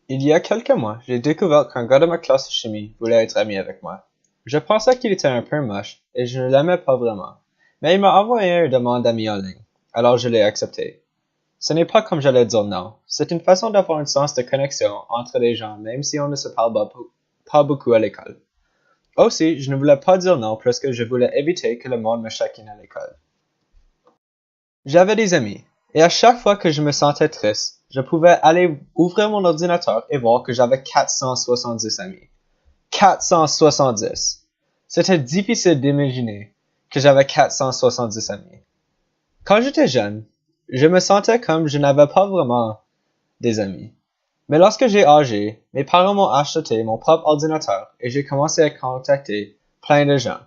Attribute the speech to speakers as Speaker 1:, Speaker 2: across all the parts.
Speaker 1: Il y a quelques mois, j'ai découvert qu'un gars de ma classe de chimie voulait être ami avec moi. Je pensais qu'il était un peu moche et je ne l'aimais pas vraiment. Mais il m'a envoyé une demande d'amis en ligne, alors je l'ai accepté. Ce n'est pas comme j'allais dire non. C'est une façon d'avoir un sens de connexion entre les gens même si on ne se parle pas beaucoup à l'école. Aussi, je ne voulais pas dire non parce que je voulais éviter que le monde me chacune à l'école. J'avais des amis, et à chaque fois que je me sentais triste, je pouvais aller ouvrir mon ordinateur et voir que j'avais 470 amis. 470! C'était difficile d'imaginer que j'avais 470 amis. Quand j'étais jeune, je me sentais comme je n'avais pas vraiment des amis. Mais lorsque j'ai âgé, mes parents m'ont acheté mon propre ordinateur et j'ai commencé à contacter plein de gens.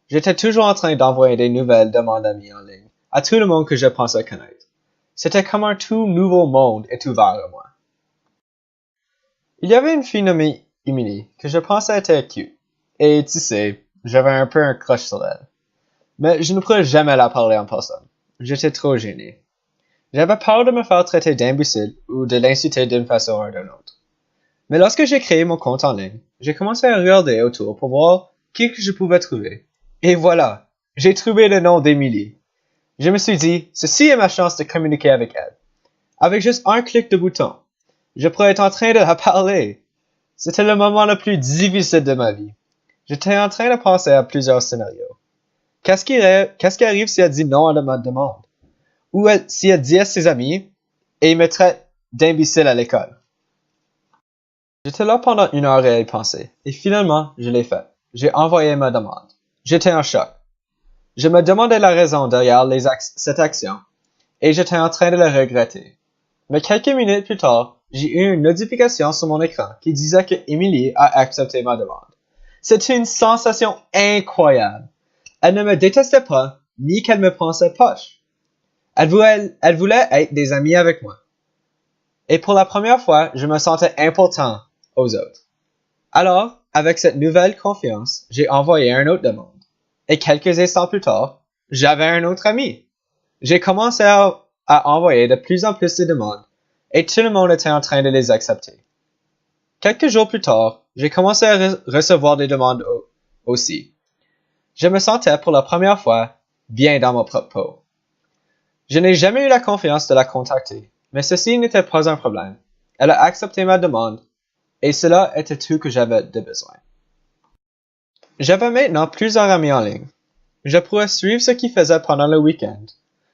Speaker 1: J'étais toujours en train d'envoyer des nouvelles demandes d'amis en ligne à tout le monde que je pensais connaître. C'était comme un tout nouveau monde est ouvert à moi. Il y avait une fille nommée Emily que je pensais était cute. Et tu sais, j'avais un peu un crush sur elle. Mais je ne pourrais jamais la parler en personne. J'étais trop gêné. J'avais peur de me faire traiter d'imbécile ou de l'insulter d'une façon ou d'une autre. Mais lorsque j'ai créé mon compte en ligne, j'ai commencé à regarder autour pour voir qui que je pouvais trouver. Et voilà, j'ai trouvé le nom d'Emily. Je me suis dit, ceci est ma chance de communiquer avec elle. Avec juste un clic de bouton, je pourrais être en train de la parler. C'était le moment le plus difficile de ma vie. J'étais en train de penser à plusieurs scénarios. Qu'est-ce qui arrive si elle dit non à ma demande? Ou si elle dit à ses amis et il me traite d'imbécile à l'école? J'étais là pendant une heure à y penser. Et finalement, je l'ai fait. J'ai envoyé ma demande. J'étais en choc. Je me demandais la raison derrière cette action. Et j'étais en train de le regretter. Mais quelques minutes plus tard, j'ai eu une notification sur mon écran qui disait que Emily a accepté ma demande. C'était une sensation incroyable. Elle ne me détestait pas, ni qu'elle me pensait poche. Elle voulait être des amis avec moi. Et pour la première fois, je me sentais important aux autres. Alors, avec cette nouvelle confiance, j'ai envoyé une autre demande. Et quelques instants plus tard, j'avais un autre ami. J'ai commencé à envoyer de plus en plus de demandes, et tout le monde était en train de les accepter. Quelques jours plus tard, j'ai commencé à recevoir des demandes aussi. Je me sentais pour la première fois bien dans mon propre peau. Je n'ai jamais eu la confiance de la contacter, mais ceci n'était pas un problème. Elle a accepté ma demande, et cela était tout que j'avais de besoin. J'avais maintenant plusieurs amis en ligne. Je pourrais suivre ce qu'ils faisaient pendant le week-end,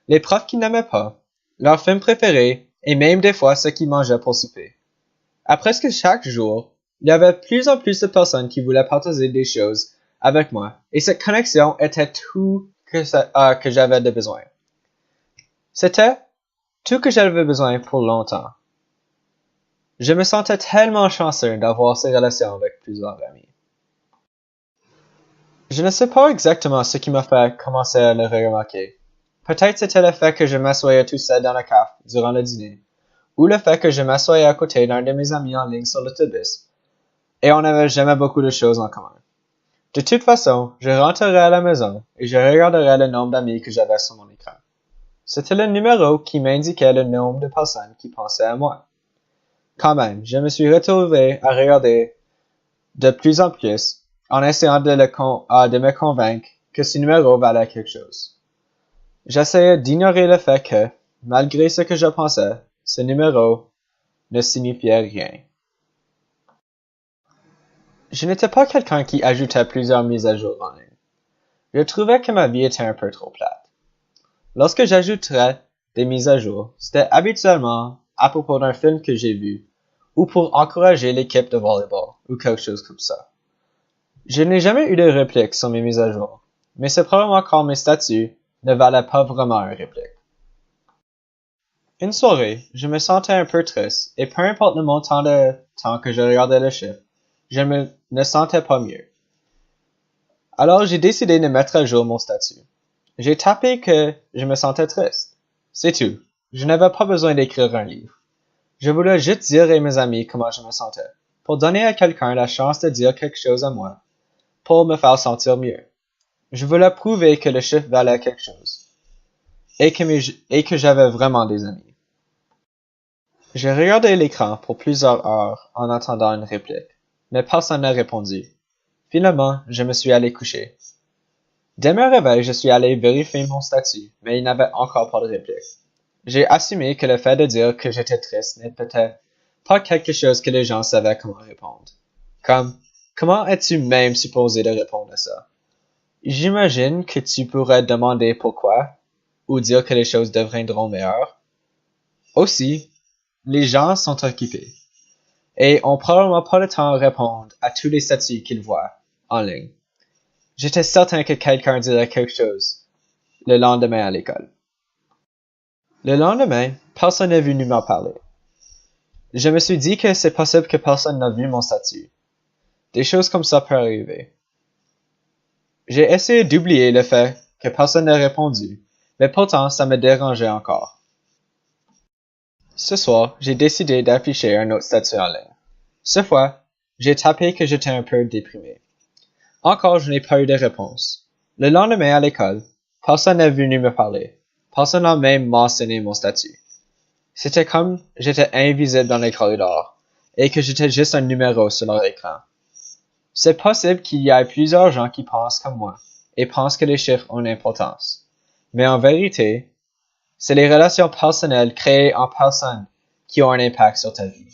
Speaker 1: les profs qu'ils n'aimaient pas, leurs films préférés et même des fois ce qu'ils mangeaient pour souper. À presque chaque jour, il y avait plus en plus de personnes qui voulaient partager des choses avec moi et cette connexion était tout que j'avais de besoin. C'était tout que j'avais besoin pour longtemps. Je me sentais tellement chanceux d'avoir ces relations avec plusieurs amis. Je ne sais pas exactement ce qui m'a fait commencer à le remarquer. Peut-être c'était le fait que je m'assoyais tout seul dans la cave durant le dîner, ou le fait que je m'assoyais à côté d'un de mes amis en ligne sur l'autobus, et on n'avait jamais beaucoup de choses en commun. De toute façon, je rentrerais à la maison et je regarderais le nombre d'amis que j'avais sur mon écran. C'était le numéro qui m'indiquait le nombre de personnes qui pensaient à moi. Quand même, je me suis retrouvé à regarder de plus en plus en essayant de me convaincre que ce numéro valait quelque chose. J'essayais d'ignorer le fait que, malgré ce que je pensais, ce numéro ne signifiait rien. Je n'étais pas quelqu'un qui ajoutait plusieurs mises à jour en ligne. Je trouvais que ma vie était un peu trop plate. Lorsque j'ajouterais des mises à jour, c'était habituellement à propos d'un film que j'ai vu, ou pour encourager l'équipe de volleyball, ou quelque chose comme ça. Je n'ai jamais eu de réplique sur mes mises à jour, mais c'est probablement car mes statuts ne valaient pas vraiment une réplique. Une soirée, je me sentais un peu triste, et peu importe le montant de temps que je regardais le chiffre, je ne sentais pas mieux. Alors j'ai décidé de mettre à jour mon statut. J'ai tapé que je me sentais triste. C'est tout. Je n'avais pas besoin d'écrire un livre. Je voulais juste dire à mes amis comment je me sentais, pour donner à quelqu'un la chance de dire quelque chose à moi, pour me faire sentir mieux. Je voulais prouver que le chiffre valait quelque chose, et que j'avais vraiment des amis. J'ai regardé l'écran pour plusieurs heures en attendant une réplique, mais personne n'a répondu. Finalement, je me suis allé coucher. Dès mon réveil, je suis allé vérifier mon statut, mais il n'avait encore pas de réplique. J'ai assumé que le fait de dire que j'étais triste n'était pas quelque chose que les gens savaient comment répondre. Comment es-tu même supposé de répondre à ça? J'imagine que tu pourrais demander pourquoi, ou dire que les choses deviendront meilleures. Aussi, les gens sont occupés, et ont probablement pas le temps de répondre à tous les statuts qu'ils voient en ligne. J'étais certain que quelqu'un dirait quelque chose le lendemain à l'école. Le lendemain, personne n'est venu m'en parler. Je me suis dit que c'est possible que personne n'a vu mon statut. Des choses comme ça peuvent arriver. J'ai essayé d'oublier le fait que personne n'a répondu, mais pourtant ça me dérangeait encore. Ce soir, j'ai décidé d'afficher un autre statut en ligne. Cette fois, j'ai tapé que j'étais un peu déprimé. Encore, je n'ai pas eu de réponse. Le lendemain à l'école, personne n'est venu me parler. Personne n'a même mentionné mon statut. C'était comme j'étais invisible dans les corridors et que j'étais juste un numéro sur leur écran. C'est possible qu'il y ait plusieurs gens qui pensent comme moi et pensent que les chiffres ont une importance. Mais en vérité, c'est les relations personnelles créées en personne qui ont un impact sur ta vie.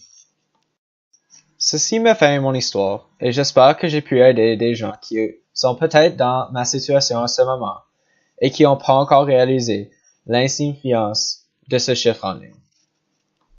Speaker 1: Ceci me fait mon histoire et j'espère que j'ai pu aider des gens qui sont peut-être dans ma situation à ce moment et qui n'ont pas encore réalisé l'insignifiance de ce chiffre en ligne.